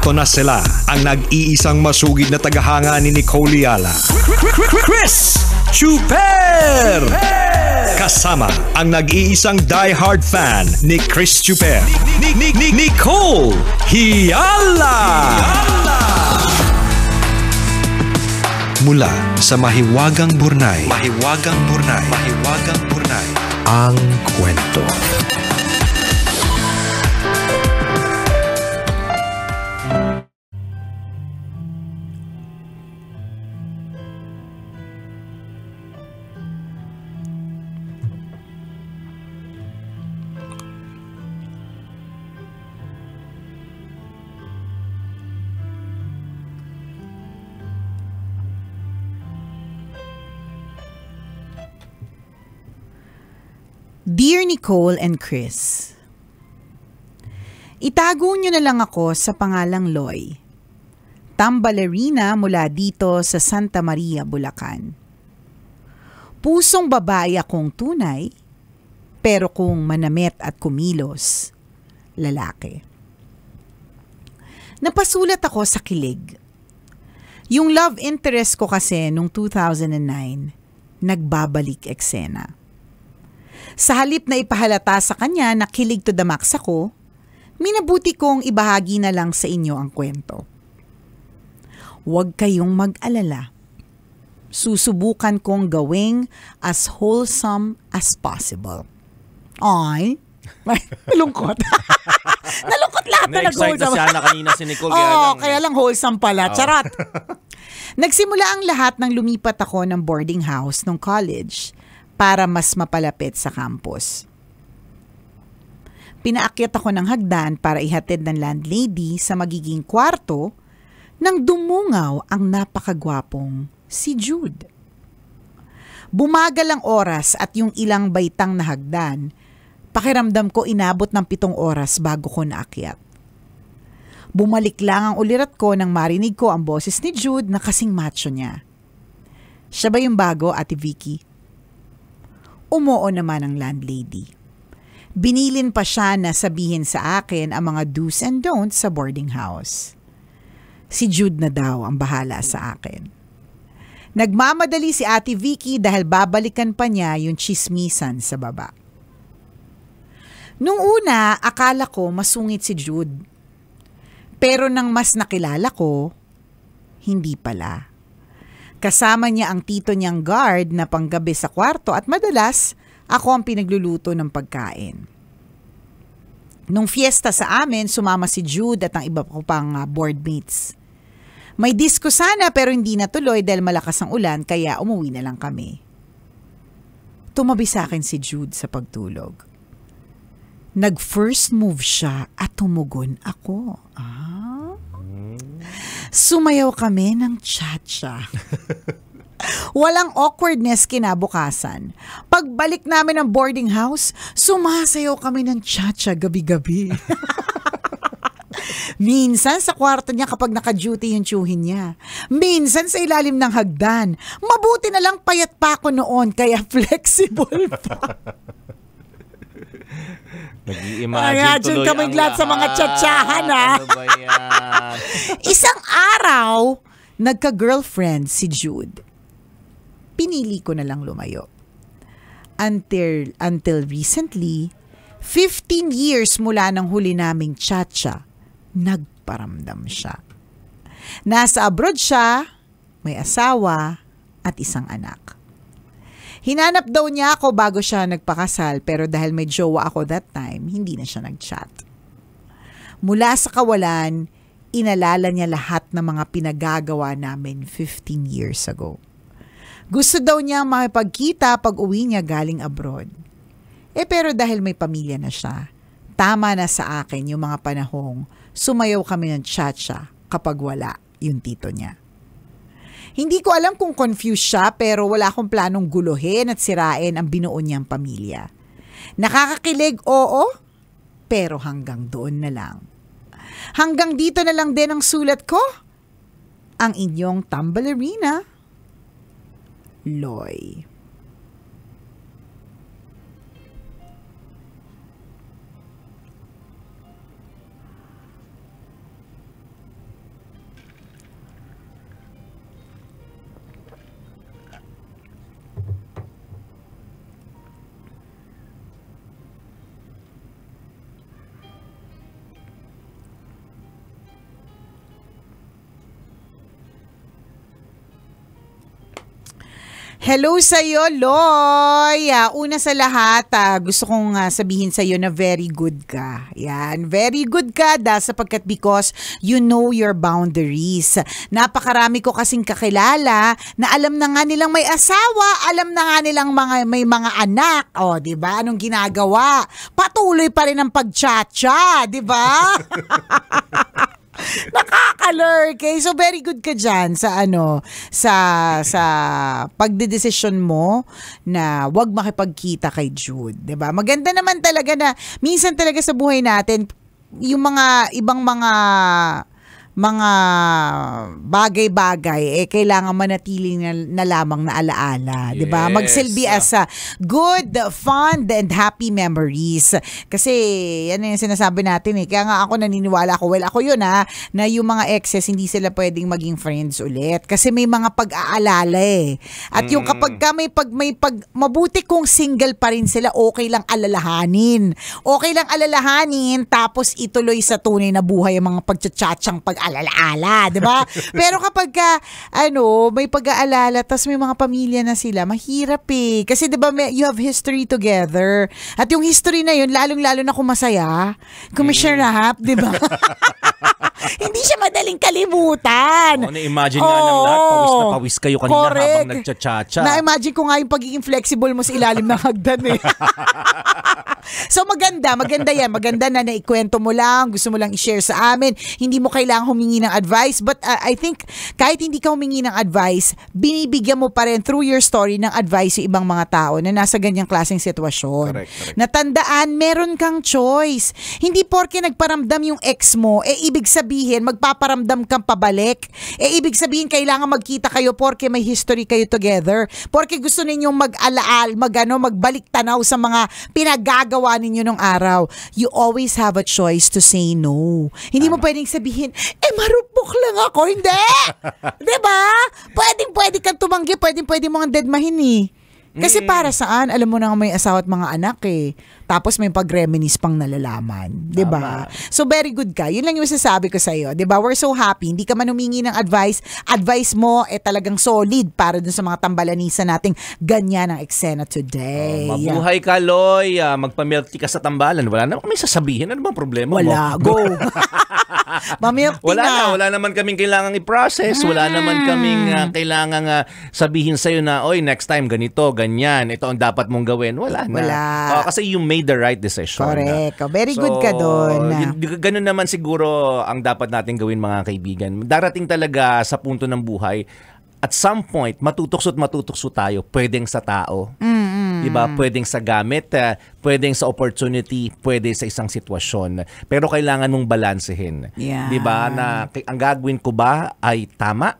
Eto na sila, ang nag-iisang masugid na tagahanga ni Nicole Yala. Chris Chuper! Kasama ang nag-iisang die-hard fan ni Chris Chuper, Nicole Yala! Mula sa Mahiwagang Burnay, ang kwento. Dear Nicole and Chris, itago niyo na lang ako sa pangalang Loy, tambalerina mula dito sa Santa Maria, Bulacan. Pusong babae akong tunay, pero kung manamit at kumilos, lalaki. Napasulat ako sa kilig. Yung love interest ko kasi nung 2009, nagbabalik eksena. Sa halip na ipahalata sa kanya na kilig to the max ako, minabuti kong ibahagi na lang sa inyo ang kwento. Huwag kayong mag-alala. Susubukan kong gawing as wholesome as possible. Ay, nalungkot. Nalungkot lahat na Na-excite na siya na kanina si Nicole. Kaya lang wholesome pala. Charot. Nagsimula ang lahat nang lumipat ako ng boarding house nung college para mas mapalapit sa campus. Pinaakyat ako ng hagdan para ihatid ng landlady sa magiging kwarto nang dumungaw ang napakagwapong si Jude. Bumagal ang oras at yung ilang baitang na hagdan, pakiramdam ko inabot ng 7 oras bago ko naakyat. Bumalik lang ang ulirat ko nang marinig ko ang boses ni Jude na kasing macho niya. Siya ba yung bago, Ate Vicky? Umuo naman ang landlady. Binilin pa siya na sabihin sa akin ang mga do's and don'ts sa boarding house. Si Jude na daw ang bahala sa akin. Nagmamadali si Ate Vicky dahil babalikan pa niya yung chismisan sa baba. Nung una, akala ko masungit si Jude. Pero nang mas nakilala ko, hindi pala. Kasama niya ang tito niyang guard na panggabi sa kwarto at madalas ako ang pinagluluto ng pagkain. Nung fiesta sa amin, sumama si Jude at ang iba ko pang boardmates. May disco sana pero hindi natuloy dahil malakas ang ulan kaya umuwi na lang kami. Tumabi sa akin si Jude sa pagtulog. Nag-first move siya at tumugon ako. Sumayaw kami ng cha-cha. Walang awkwardness kinabukasan. Pagbalik namin ng boarding house, sumasayaw kami ng cha-cha gabi-gabi. Minsan sa kwarto niya kapag naka-duty yung tiyuhin niya. Minsan sa ilalim ng hagdan. Mabuti na lang payat pa ako noon kaya flexible pa. Nag-i-imagine tuloy kaming lahat sa mga tsa-tsahan, ha? Ano ba yan? Isang araw, nagka-girlfriend si Jude. Pinili ko na lang lumayo. Until recently, 15 years mula nang huli naming tsa-tsa, nagparamdam siya. Nasa abroad siya, may asawa, at isang anak. Hinanap daw niya ako bago siya nagpakasal pero dahil may jowa ako that time, hindi na siya nag-chat. Mula sa kawalan, inalala niya lahat ng mga pinagagawa namin 15 years ago. Gusto daw niya makipagkita pag uwi niya galing abroad. Pero dahil may pamilya na siya, tama na sa akin yung mga panahong sumayaw kami ng cha-cha kapag wala yung tito niya. Hindi ko alam kung confused siya pero wala akong planong guluhin at sirain ang binuo niyang pamilya. Nakakakilig, oo, pero hanggang doon na lang. Hanggang dito na lang din ang sulat ko. Ang inyong tambalerina, Loy. Hello sa'yo, Loy. Una sa lahat, gusto kong sabihin sa'yo na very good ka. Yan, very good ka sapagkat because you know your boundaries. Napakarami ko kasing kakilala na alam na nga nilang may asawa, alam na nga nilang may mga anak. O, di ba? Anong ginagawa? Patuloy pa rin ang pagchacha, di ba? Nakakalurk. Okay? So very good ka dyan sa sa pagdedesisyon mo na wag makipagkita kay Jude, 'di ba? Maganda naman talaga na minsan talaga sa buhay natin yung mga ibang mga bagay-bagay kailangan manatiling na lamang na alaala, 'di ba? Magsilbi as good, fun and happy memories. Kasi yan yung sinasabi natin Kaya nga ako naniniwala ako, ako yun na yung mga exes hindi sila pwedeng maging friends ulit kasi may mga pag-aalala At yung kapag mabuti kung single pa rin sila, okay lang alalahanin. Okay lang alalahanin tapos ituloy sa tunay na buhay ang mga pagtsatsatsang pag-alala, 'di ba? Pero kapag may pag-aalala tas may mga pamilya na sila, mahirap Kasi 'di ba you have history together. At yung history na yun, lalong-lalo na kung masaya, kung may sarap, 'di ba? Hindi siya madaling kalimutan. Na-imagine nga ng lahat, pawis na pawis kayo kanina habang nagchachacha. Na-imagine ko nga yung pagiging flexible mo sa ilalim ng hagdan So maganda yan. Maganda na naikwento mo lang, gusto mo lang i-share sa amin. Hindi mo kailangang humingi ng advice. But I think kahit hindi ka humingi ng advice, binibigyan mo pa rin through your story ng advice yung ibang mga tao na nasa ganyang klaseng sitwasyon. Correct. Natandaan, meron kang choice. Hindi porke nagparamdam yung ex mo, ibig sabihin magpaparamdam kang pabalik. Ibig sabihin kailangan magkita kayo porke may history kayo together. Porke gusto ninyong magbalik tanaw sa mga pinagagawa ninyo nung araw. You always have a choice to say no. Hindi mo pwedeng sabihin, marupok lang ako. Hindi! Diba? Pwede kang tumanggi, pwede mo ang deadmahin Kasi para saan? Alam mo na may asawa at mga anak Tapos may pag-reminisce pang nalalaman. Diba? So very good ka. Yun lang yung masasabi ko sa'yo. Diba? We're so happy. Hindi ka man humingi ng advice. Advice mo talagang solid para dun sa mga tambalanisa nating ganyan ang eksena today. Mabuhay ka, Loy. Magpa-milk tea ka sa tambalan. Wala naman kami sasabihin. Ano bang problema mo? Wala. Go. Mamilk tea Wala naman kaming kailangang i-process. Wala naman kaming kailangang sabihin sa'yo na, oy, next time ganito, ganyan. Ito ang dapat mong gawin. Wala na. Wala. Kasi you made the right decision. Correct. Very good ka doon. Ganun naman siguro ang dapat natin gawin, mga kaibigan. Darating talaga sa punto ng buhay, at some point, matutukso tayo. Pwedeng sa tao. Diba? Pwedeng sa gamit, pwedeng sa opportunity, pwede sa isang sitwasyon. Pero kailangan mong balansehin. Yeah. Diba? Na ang gagawin ko ba ay tama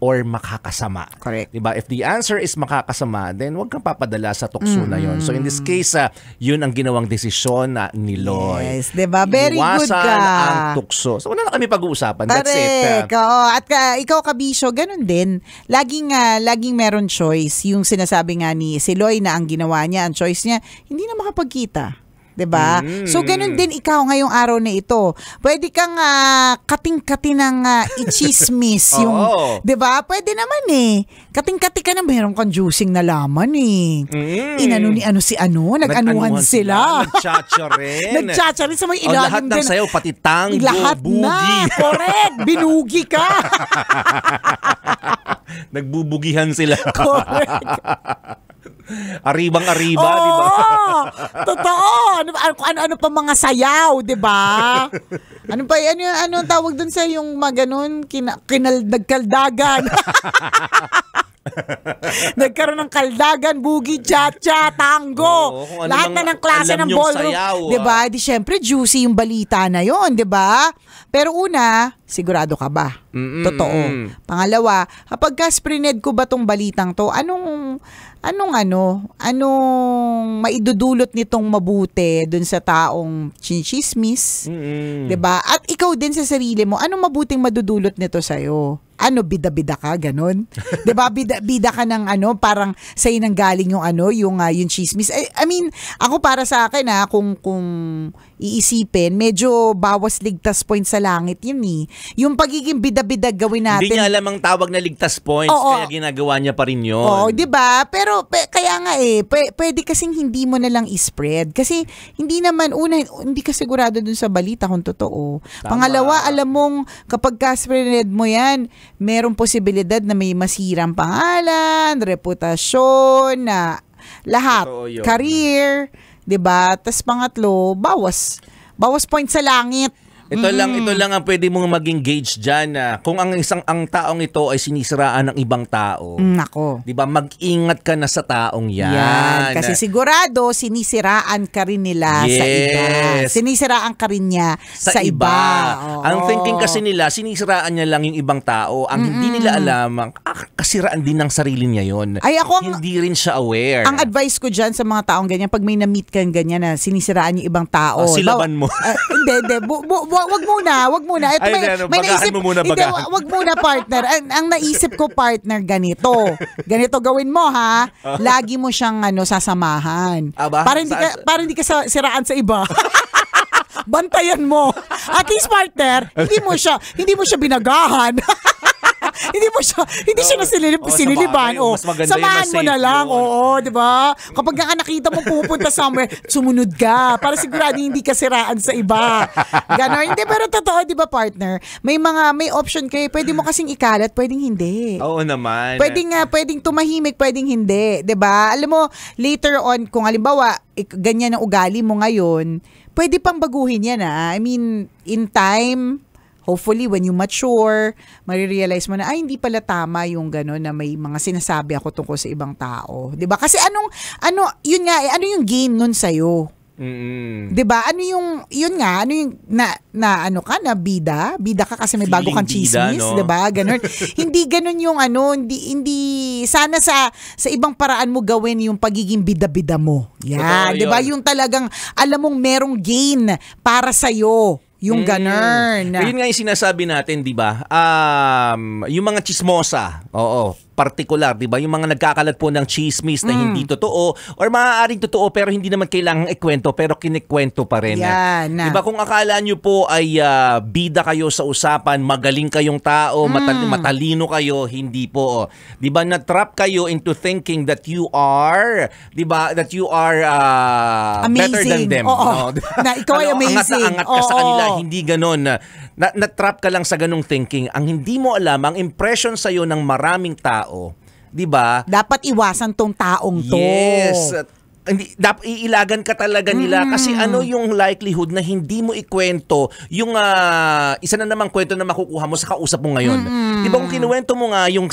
or makakasama? Correct. Diba? If the answer is makakasama, then huwag kang papadala sa tukso na yon. So in this case, yun ang ginawang desisyon ni Loy. Yes, diba? Very good ka. Iwasan ang tukso. So wala na kami pag-uusapan. That's it. At ikaw, Kabisyo, ganun din. Laging meron choice. Yung sinasabi nga ni si Loy na ang ginawa niya, ang choice niya, hindi na makapagkita. 'Di ba? So ganun din ikaw ngayong araw na ito. Pwede kang kating-kati ng i-chismis yung 'di ba? Pwede naman Kating-kati ka na meron kang juicing na laman Inano ni si nag-anuhan sila. Nagchacha rin. Nagchacha rin sa may ilalim lahat ng sayo, pati tango, lahat bugi. Na, correct. Binugi ka. Nagbubugihan sila. Correct. Aribang-ariba, di ba? Totoo. Ano pa mga sayaw, di ba? Ano tawag dun sa yung maganon, nagkaldagan. Nagkaroon ng kaldagan, bugi, cha-cha, tango. Lahat na ng klase ng ballroom. Diba? Di syempre, juicy yung balita na yon, diba? Pero una, sigurado ka ba? Totoo. Pangalawa, kapag ka-sprined ko ba tong balitang to, anong maidudulot nitong mabuti dun sa taong chinismis? Diba? At ikaw din sa sarili mo, anong mabuting madudulot nito sa'yo? ano, bida-bida ka, ganun. 'Di ba? Bida ka ng ano, parang sa'yo nang galing yung ano, yung chismis. I mean, ako para sa akin kung iisipin, medyo bawas ligtas point sa langit yun eh. Yung pagiging bida-bida gawin natin. Hindi niya alam ang tawag na ligtas points, kaya ginagawa niya pa rin yun. Oo, 'di ba? Pero kaya nga pwede kasing hindi mo na lang i-spread kasi hindi naman hindi ka sigurado dun sa balita kung totoo. Tama. Pangalawa, alam mong kapag ka-spread mo yan, merong posibilidad na may masirang pangalan, reputasyon, na lahat, career, 'di ba? Tas pangatlo, bawas point sa langit. Ito lang ang pwede mong maging gauge diyan kung ang taong ito ay sinisiraan ng ibang tao. Nako. 'Di ba? Mag-ingat ka na sa taong 'yan. Yan, kasi sigurado sinisiraan ka rin nila sa iba. Sinisiraan ka rin niya sa iba. Ang thinking kasi nila, sinisiraan niya lang yung ibang tao. Ang hindi nila alam, kasiraan din ng sarili niya 'yon. Hindi rin siya aware. Ang advice ko diyan sa mga taong ganyan, pag may na-meet kang ganyan na sinisiraan yung ibang tao. Silaban mo. Hindi. Wag muna. Ito may naisip mo muna, bagahan. Wag muna, partner. Ang naisip ko, partner, ganito. Ganito gawin mo, ha? Lagi mo siyang sasamahan. Para hindi ka siraan sa iba. Bantayan mo. At least, partner, hindi mo siya binagahan. Hindi siya siniliban. Samahan mo na lang. Oo, 'di ba? Kapag nakita mo pupunta somewhere, sumunod ka para sigurado hindi ka siraan sa iba. Ganon. Hindi, pero totoo, 'di ba, partner? May option kayo. Pwede mo kasing ikalat, pwedeng hindi. Oo naman. Pwedeng tumahimik, pwedeng hindi, 'di ba? Alam mo, later on kung halimbawa ganyan ang ugali mo ngayon, pwede pang baguhin yan. I mean, in time, hopefully, when you mature, marirealize mo na, hindi pala tama yung gano'n na may mga sinasabi ako tungkol sa ibang tao. 'Di ba? Kasi ano yung gain nun sa'yo? 'Di ba? Ano yung bida ka kasi may bago kang chismis, no? 'Di ba? Ganun. Hindi ganun yung hindi sana sa ibang paraan mo gawin yung pagiging bida-bida mo. Yan, 'di ba? Yung talagang alam mong merong gain para sa iyo. Yung ganun. Yun nga yung sinasabi natin, di ba? Yung mga chismosa, particular, di ba? Yung mga nagkakalat po ng chismis na hindi totoo or maaaring totoo pero hindi naman kailangang ikwento pero kinikwento pa rin. Yan. Di ba kung akala nyo po ay bida kayo sa usapan, magaling kayong tao, matalino kayo, hindi po. Di ba? Na-trap kayo into thinking that you are, di ba? That you are better than them. Oo. No? Na ikaw ay amazing. Angat ka sa kanila. Hindi ganon. Na-trap ka lang sa ganong thinking. Ang hindi mo alam, ang impression sa'yo ng maraming tao, di ba? Dapat iwasan tong taong to. Yes. Dapat iilagan ka talaga nila kasi ano yung likelihood na hindi mo ikwento yung isa na namang kwento na makukuha mo sa kausap mo ngayon. Di ba kung kinuwento mo nga yung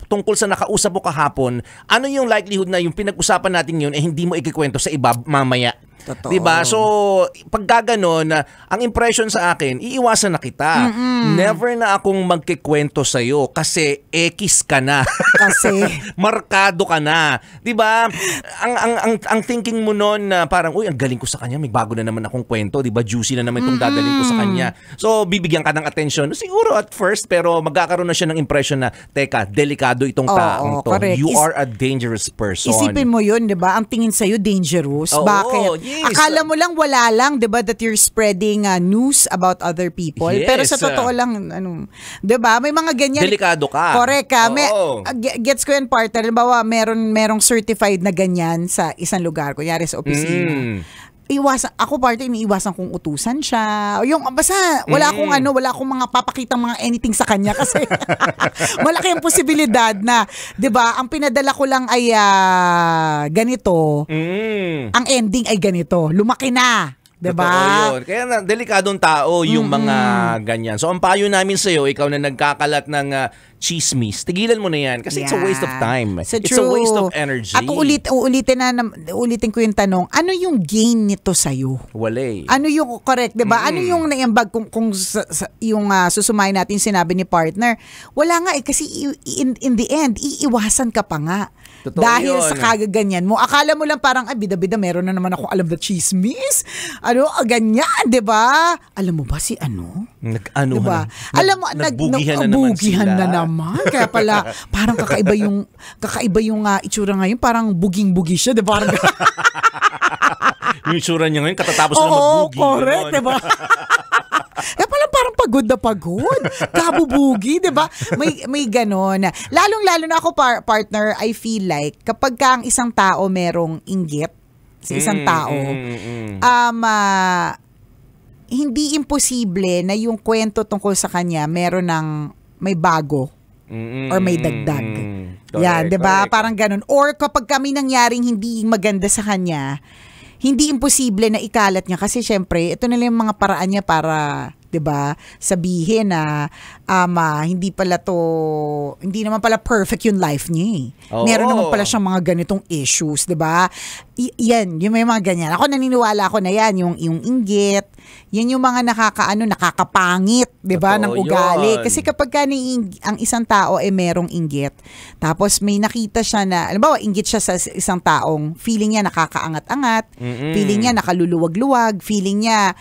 tungkol sa nakausap mo kahapon, ano yung likelihood na yung pinag-usapan natin yun hindi mo ikikwento sa iba mamaya? Totoo. Diba? So, pag gaganon, ang impression sa akin, iiwasan na kita. Never na akong magkikwento sa'yo kasi X ka na. Kasi markado ka na. Diba? Ang thinking mo noon na parang, uy, ang galing ko sa kanya, may bago na naman akong kwento. Diba? Juicy na naman itong dadaling ko sa kanya. So, bibigyan ka ng attention. Siguro at first, pero magkakaroon na siya ng impression na, teka, delikado itong taong to. Correct. You are a dangerous person. Isipin mo yun, diba? Ang tingin sa'yo, dangerous. Bakit? Yes. Akala mo lang wala lang, 'di ba, that you're spreading news about other people. Yes. Pero sa totoo lang 'di ba? May mga ganyan. Delikado ka. Correct ka. Gets ko yan, partner. Halimbawa, merong certified na ganyan sa isang lugar, kunyari sa opisina. Iniiwasan kong utusan siya. Yung basta wala akong mga papakitang mga anything sa kanya kasi malaki ang posibilidad na, 'di ba? Ang pinadala ko lang ay ganito. Ang ending ay ganito. Lumaki na. Diba? Yun. Kaya delikadong tao yung mga ganyan. So, ang payo namin sa'yo, ikaw na nagkakalat ng chismis, tigilan mo na yan kasi it's a waste of time. It's a waste of energy. At ulitin ko yung tanong, ano yung gain nito sa'yo? Wala. Ano yung, correct, diba? Ano yung naiambag kung yung susumayin natin sinabi ni partner? Wala nga kasi in the end, iiwasan ka pa nga. Totoo dahil yun. Sa kagaganyan mo. Akala mo lang parang, bida-bida, meron na naman akong alam na chismis. Ganyan, di ba? Alam mo ba si Nag-ano diba? na. Alam mo, nagbugihan na naman bugihan sila. na naman. Kaya pala, parang kakaiba yung itsura ngayon. Parang buging-bugi siya. Diba? Parang, Yung itsura niya ngayon, katatapos na oo, magbugi. correct. Diba? Kaya pala parang pagod na pagod. Kabubugi, di ba? May ganon. Lalong-lalo na ako, partner, I feel like, kapag ka ang isang tao merong inggit sa isang tao, hindi imposible na yung kwento tungkol sa kanya may bago or may dagdag. Yan, 'di ba? Parang ganun. Or kapag kami nangyaring hindi maganda sa kanya, hindi imposible na ikalat niya kasi syempre, ito na lang yung mga paraan niya para 'di ba? Sabihin na hindi naman pala perfect yung life niya. Meron naman pala siyang mga ganitong issues, 'di ba? Yan, yung may mga ganyan. Ako naniniwala ako na yan, yung inggit, yan yung mga nakakapangit, 'di ba, ng ugali. Kasi kapag ang isang tao merong inggit, tapos may nakita siya na, halimbawa, inggit siya sa isang taong feeling niya nakakaangat-angat, feeling niya nakaluluwag-luwag, feeling niya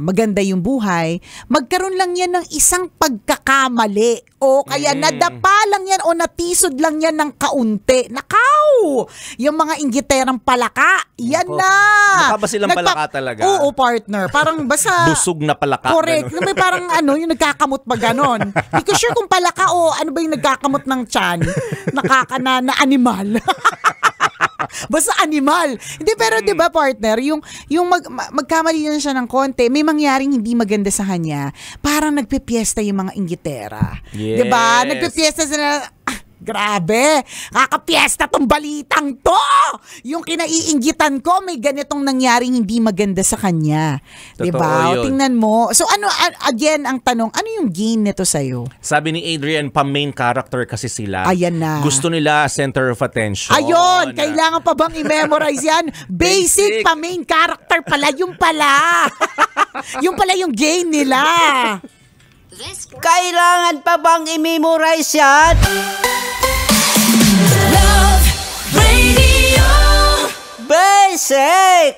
maganda yung buhay, magkaroon lang yan ng isang pagkakamali o kaya nadapa lang yan o natisod lang yan ng kaunti. Nakaw! Yung mga inggiterang palaka, yan na! Mukha ba silang palaka talaga? Oo, partner. Parang basta... Busog na palaka. Correct. May parang yung nagkakamot ba ganon? Hindi ko sure kung palaka o ano ba yung nagkakamot ng tiyan. Na animal. Basta animal. Hindi, pero 'di ba, partner, yung magkamali na siya ng konti, may mangyaring hindi maganda sa kanya, parang nagpepiesta yung mga inggitera. Yes. 'Di ba? Nagpepiesta sila. Grabe, kakapiesta tong balitang to! Yung kinaiinggitan ko, may ganitong nangyaring hindi maganda sa kanya. Diba? O, tingnan mo. So again, ang tanong, ano yung gain nito sa'yo? Sabi ni Adrian, pa-main character kasi sila. Ayan na. Gusto nila center of attention. Ayun, kailangan pa bang i-memorize yan? Basic pa-main character pala, yung pala. Yung pala yung gain nila. Kailangan pa bang i-memorize yan? Love Radio Basic!